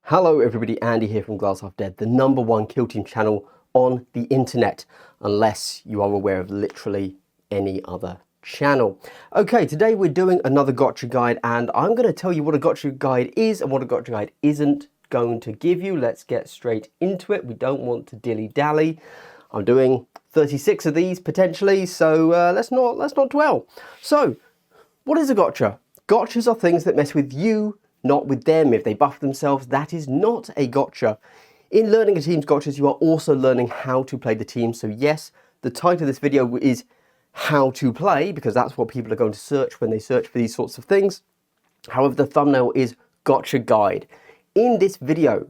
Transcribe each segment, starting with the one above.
Hello everybody, Andy here from Glass Half Dead, the #1 kill team channel on the internet, unless you are aware of literally any other channel. Okay, today we're doing another gotcha guide, and I'm going to tell you what a gotcha guide is and what a gotcha guide isn't going to give you. Let's get straight into it. We don't want to dilly-dally. I'm doing 36 of these potentially, so let's not dwell. So, what is a gotcha? Gotchas are things that mess with you, not with them. If they buff themselves, that is not a gotcha. In learning a team's gotchas, you are also learning how to play the team. So yes, the title of this video is how to play, because that's what people are going to search when they search for these sorts of things. However, the thumbnail is gotcha guide. In this video,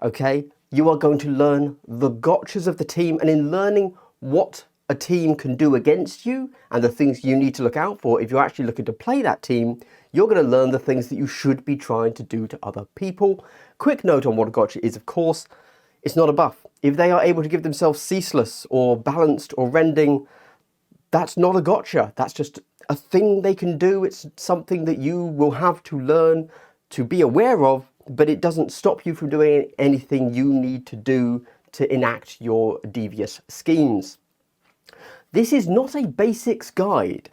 okay, you are going to learn the gotchas of the team, and in learning what a team can do against you and the things you need to look out for if you're actually looking to play that team, you're going to learn the things that you should be trying to do to other people. Quick note on what a gotcha is, of course, it's not a buff. If they are able to give themselves ceaseless or balanced or rending, that's not a gotcha. That's just a thing they can do. It's something that you will have to learn to be aware of, but it doesn't stop you from doing anything you need to do to enact your devious schemes. This is not a basics guide.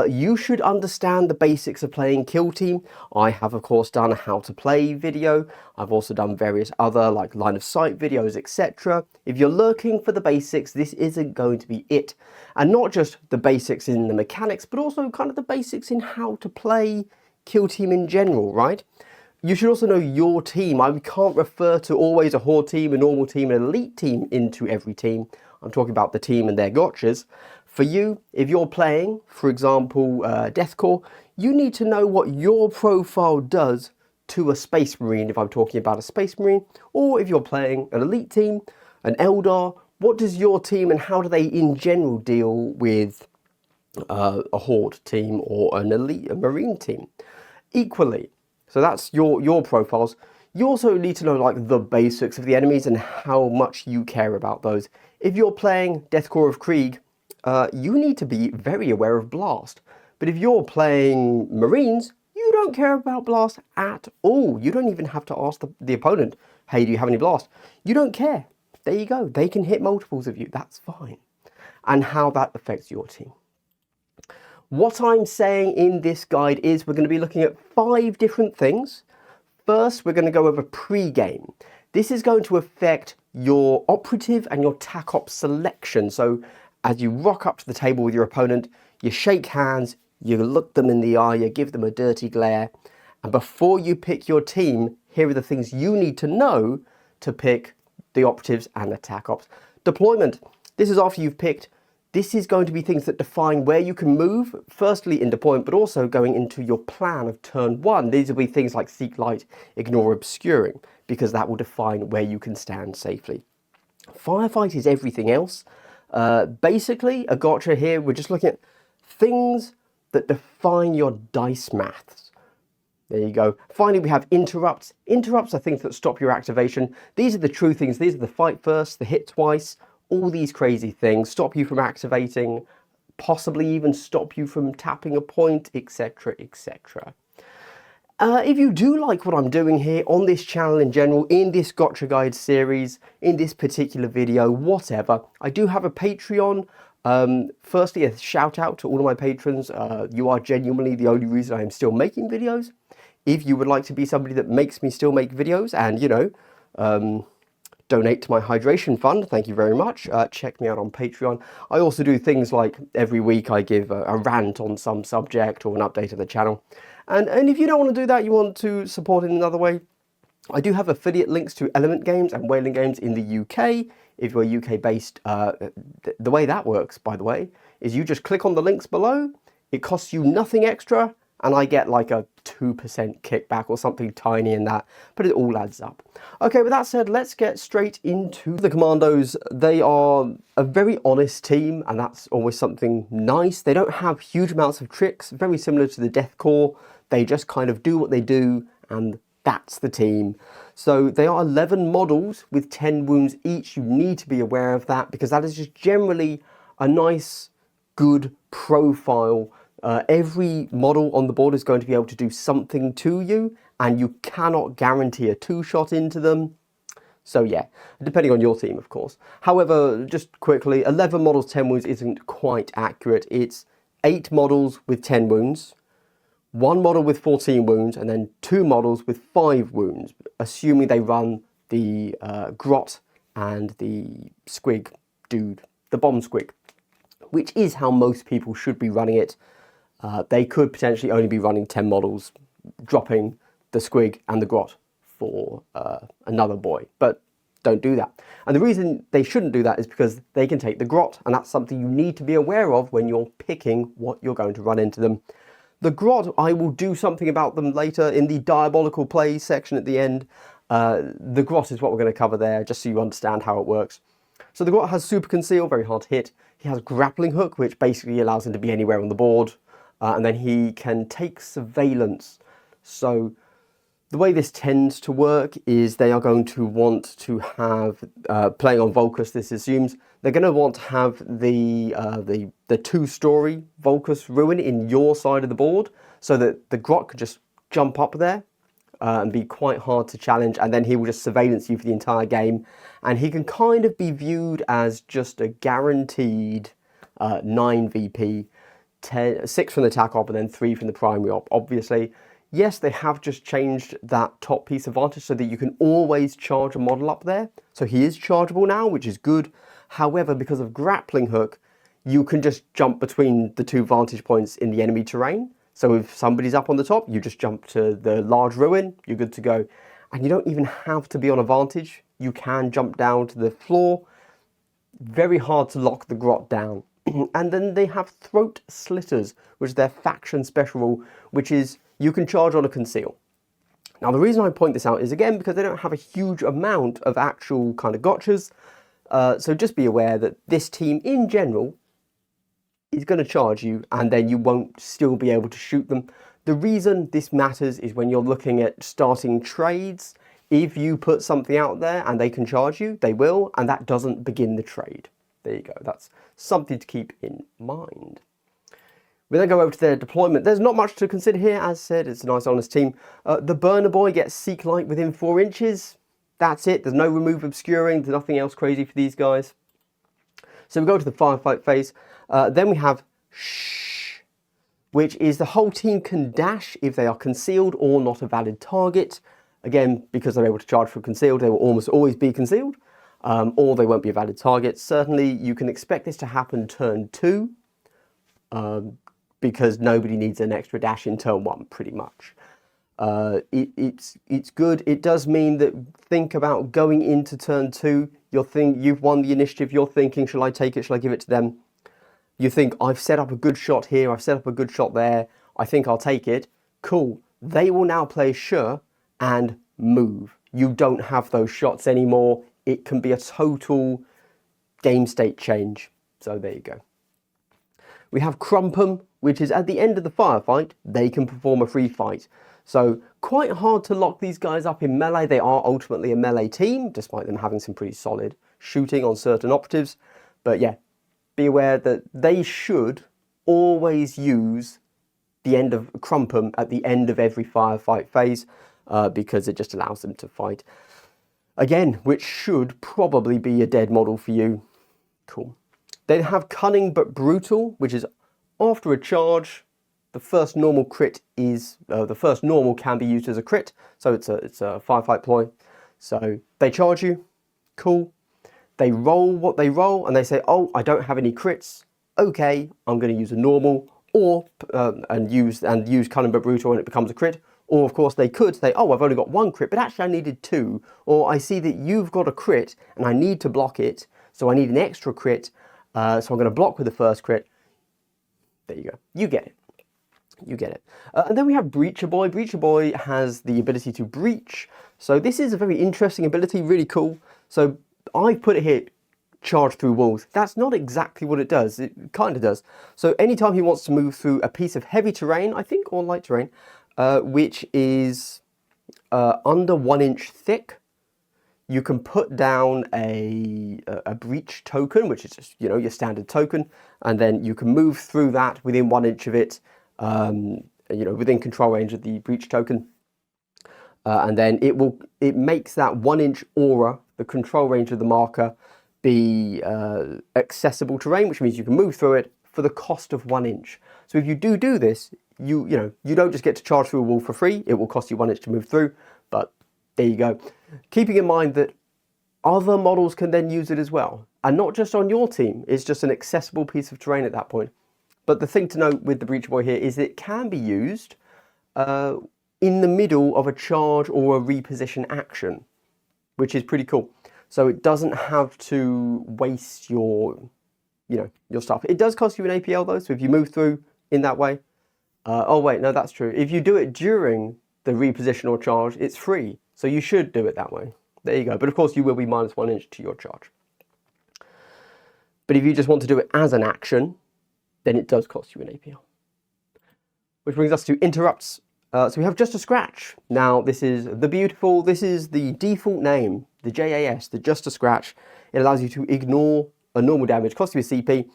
You should understand the basics of playing kill team. I have of course done a how to play video. I've also done various other like line of sight videos, etc. If you're looking for the basics, this isn't going to be it. And not just the basics in the mechanics, but also kind of the basics in how to play kill team in general, right? You should also know your team. I can't refer to always a horde team, a normal team, an elite team into every team. I'm talking about the team and their gotchas. For you, if you're playing, for example, Deathcore, you need to know what your profile does to a Space Marine, if I'm talking about a Space Marine, or if you're playing an elite team, an Eldar, what does your team and how do they in general deal with a horde team or an elite, a Marine team? Equally, so that's your profiles. You also need to know like the basics of the enemies and how much you care about those. If you're playing Deathcore of Krieg, you need to be very aware of blast. But if you're playing Marines, you don't care about blast at all. You don't even have to ask the opponent, hey, do you have any blast? You don't care. There you go. They can hit multiples of you. That's fine. And how that affects your team. What I'm saying in this guide is we're going to be looking at 5 different things. First, we're going to go over pre-game. This is going to affect your operative and your TAC-op selection. So as you rock up to the table with your opponent, you shake hands, you look them in the eye, you give them a dirty glare. And before you pick your team, here are the things you need to know to pick the operatives and the TAC-ops. Deployment. This is after you've picked. This is going to be things that define where you can move, firstly in deployment, but also going into your plan of turn 1. These will be things like seek light, ignore obscuring, because that will define where you can stand safely. Firefight is everything else. Basically, a gotcha here, we're just looking at things that define your dice maths. There you go. Finally, we have interrupts. Interrupts are things that stop your activation. These are the true things. These are the fight first, the hit twice, all these crazy things stop you from activating, possibly even stop you from tapping a point, etc, etc. If you do like what I'm doing here on this channel in general, in this gotcha guide series, in this particular video, whatever, I do have a Patreon. Firstly, a shout out to all of my patrons. You are genuinely the only reason I am still making videos. If you would like to be somebody that makes me still make videos and, you know, donate to my hydration fund, thank you very much. Check me out on Patreon. I also do things like every week I give a rant on some subject or an update of the channel. And if you don't want to do that, you want to support in another way, I do have affiliate links to Element Games and Whaling Games in the UK. If you're UK based, the way that works, by the way, is you just click on the links below. It costs you nothing extra, and I get like a 2% kickback or something tiny in that, but it all adds up. Okay, with that said, let's get straight into the Commandos. They are a very honest team, and that's always something nice. They don't have huge amounts of tricks, very similar to the Deathcore. They just kind of do what they do, and that's the team. So they are 11 models with 10 wounds each. You need to be aware of that, because that is just generally a nice, good profile Every model on the board is going to be able to do something to you, and you cannot guarantee a two-shot into them. So yeah, depending on your team, of course. However, just quickly, 11 models, 10 wounds isn't quite accurate. It's 8 models with 10 wounds, 1 model with 14 wounds, and then 2 models with 5 wounds, assuming they run the grot and the squig dude, the bomb squig, which is how most people should be running it. They could potentially only be running 10 models, dropping the squig and the grot for another boy, but don't do that. And the reason they shouldn't do that is because they can take the grot, and that's something you need to be aware of when you're picking what you're going to run into them. The grot, I will do something about them later in the Diabolical play section at the end. The grot is what we're going to cover there, just so you understand how it works. So the grot has super conceal, very hard to hit. He has grappling hook, which basically allows him to be anywhere on the board. And then he can take surveillance. So the way this tends to work is they are going to want to have, playing on Volkus, this assumes, they're going to want to have the 2-story Volkus ruin in your side of the board, so that the grot could just jump up there and be quite hard to challenge, and then he will just surveillance you for the entire game. And he can kind of be viewed as just a guaranteed 9 VP, 6 from the attack op, and then 3 from the primary op, obviously. Yes, they have just changed that top piece of vantage so that you can always charge a model up there. So he is chargeable now, which is good. However, because of grappling hook, you can just jump between the 2 vantage points in the enemy terrain. So if somebody's up on the top, you just jump to the large ruin, you're good to go. And you don't even have to be on a vantage. You can jump down to the floor. Very hard to lock the grot down. And then they have throat slitters, which is their faction special rule, which is you can charge on a conceal. Now, the reason I point this out is, again, because they don't have a huge amount of actual kind of gotchas. So just be aware that this team, in general, is going to charge you, and then you won't still be able to shoot them. The reason this matters is when you're looking at starting trades. If you put something out there and they can charge you, they will, and that doesn't begin the trade. There you go. That's something to keep in mind. We then go over to their deployment. There's not much to consider here. As said, it's a nice, honest team. The burner boy gets seek light within 4 inches. That's it. There's no remove obscuring. There's nothing else crazy for these guys. So we go to the firefight phase. Then we have shh, which is the whole team can dash if they are concealed or not a valid target. Again, because they're able to charge for concealed, they will almost always be concealed, or they won't be a valid target. Certainly, you can expect this to happen turn 2. Because nobody needs an extra dash in turn 1, pretty much. It's good. It does mean that think about going into turn 2. You've won the initiative. You're thinking, shall I take it? Shall I give it to them? You think, I've set up a good shot here. I've set up a good shot there. I think I'll take it. Cool. They will now play sure and move. You don't have those shots anymore. It can be a total game state change. So there you go. We have Crumpum, which is at the end of the firefight, they can perform a free fight. So quite hard to lock these guys up in melee. They are ultimately a melee team, despite them having some pretty solid shooting on certain operatives. But yeah, be aware that they should always use the end of Crumpum at the end of every firefight phase, because it just allows them to fight again, which should probably be a dead model for you. Cool. They have Cunning but Brutal, which is after a charge, the first normal crit is, the first normal can be used as a crit, so it's a firefight ploy. So they charge you, cool. They roll what they roll, and they say, oh, I don't have any crits. Okay, I'm going to use a normal, or and use Cunning but Brutal, and it becomes a crit. Or of course they could say, oh, I've only got 1 crit, but actually I needed 2. Or I see that you've got a crit, and I need to block it, so I need an extra crit. So I'm going to block with the first crit. There you go. You get it. You get it. And then we have Breacher Boy. Breacher Boy has the ability to breach. So this is a very interesting ability, really cool. So I've put it here, charge through walls. That's not exactly what it does. It kind of does. So anytime he wants to move through a piece of heavy terrain, I think, or light terrain, which is under 1 inch thick, you can put down a breach token, which is just, you know, your standard token, and then you can move through that within 1 inch of it, you know, within control range of the breach token. And then it makes that 1 inch aura, the control range of the marker, be accessible terrain, which means you can move through it for the cost of 1 inch. So if you do this, you know, you don't just get to charge through a wall for free. It will cost you 1 inch to move through, but there you go. Keeping in mind that other models can then use it as well, and not just on your team. It's just an accessible piece of terrain at that point. But the thing to note with the Breacher Boy here is it can be used in the middle of a charge or a reposition action, which is pretty cool. So it doesn't have to waste your, you know, your stuff. It does cost you an APL though, so if you move through in that way, oh wait, no, that's true. If you do it during the reposition or charge, it's free. So you should do it that way. There you go. But of course you will be minus 1 inch to your charge. But if you just want to do it as an action, then it does cost you an APL. Which brings us to interrupts. So we have Just a Scratch. Now this is the beautiful, this is the default name, the JAS, the Just a Scratch. It allows you to ignore a normal damage, costs you a CP.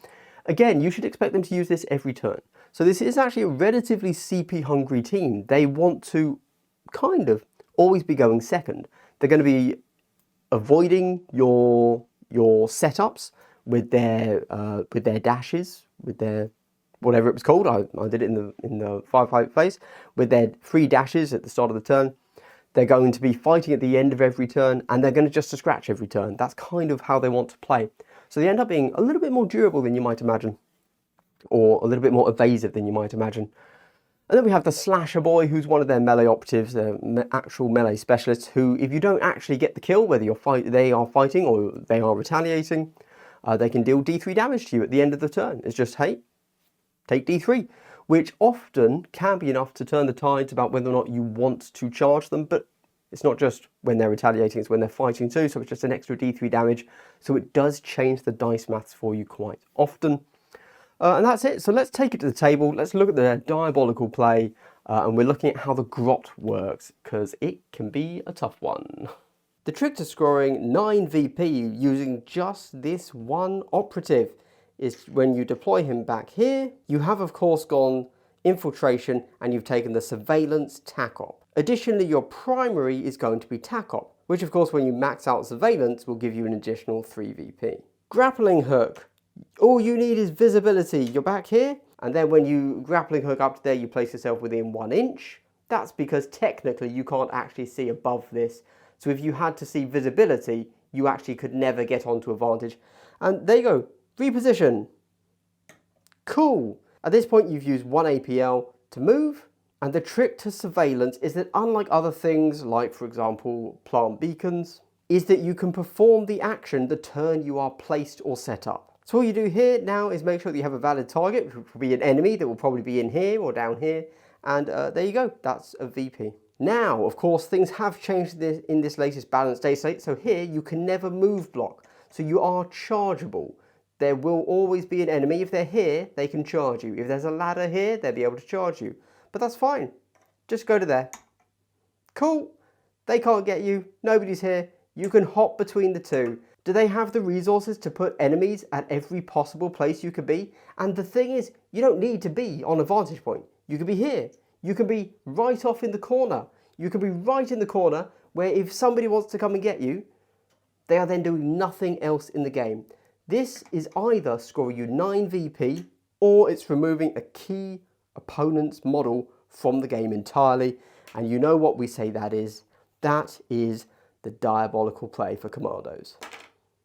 Again, you should expect them to use this every turn. So this is actually a relatively CP hungry team. They want to kind of always be going second. They're going to be avoiding your setups with their dashes, with their whatever it was called. I did it in the firefight phase with their 3 dashes at the start of the turn. They're going to be fighting at the end of every turn, and they're going to just scratch every turn. That's kind of how they want to play. So they end up being a little bit more durable than you might imagine, or a little bit more evasive than you might imagine. And then we have the Slasher Boy, who's one of their melee operatives, actual melee specialists, who, if you don't actually get the kill, whether they are fighting or they are retaliating, they can deal D3 damage to you at the end of the turn. It's just, hey, take D3, which often can be enough to turn the tides about whether or not you want to charge them, but it's not just when they're retaliating, it's when they're fighting too, so it's just an extra D3 damage. So it does change the dice maths for you quite often. And that's it. So let's take it to the table. Let's look at the Diabolical play, and we're looking at how the grot works, because it can be a tough one. The trick to scoring 9 VP using just this one operative is when you deploy him back here, you have of course gone infiltration and you've taken the surveillance tac-op. Additionally, your primary is going to be tac-op, which of course when you max out surveillance will give you an additional 3 VP. Grappling hook. All you need is visibility. You're back here, and then when you grappling hook up to there, you place yourself within 1 inch. That's because technically you can't actually see above this. So if you had to see visibility, you actually could never get onto a vantage. And there you go, reposition. Cool. At this point, you've used 1 APL to move. And the trick to surveillance is that unlike other things, like for example, plant beacons, is that you can perform the action the turn you are placed or set up. So all you do here now is make sure that you have a valid target, which will be an enemy that will probably be in here or down here. And there you go, that's a VP. Now, of course, things have changed in this latest balanced day state. So here you can never move block. So you are chargeable. There will always be an enemy. If they're here, they can charge you. If there's a ladder here, they'll be able to charge you. But that's fine. Just go to there. Cool. They can't get you. Nobody's here. You can hop between the two. Do they have the resources to put enemies at every possible place you could be? And the thing is, you don't need to be on a vantage point. You could be here. You can be right off in the corner. You can be right in the corner where if somebody wants to come and get you, they are then doing nothing else in the game. This is either scoring you 9 VP or it's removing a key opponent's model from the game entirely. And you know what we say that is? That is the Diabolical play for Kommandos.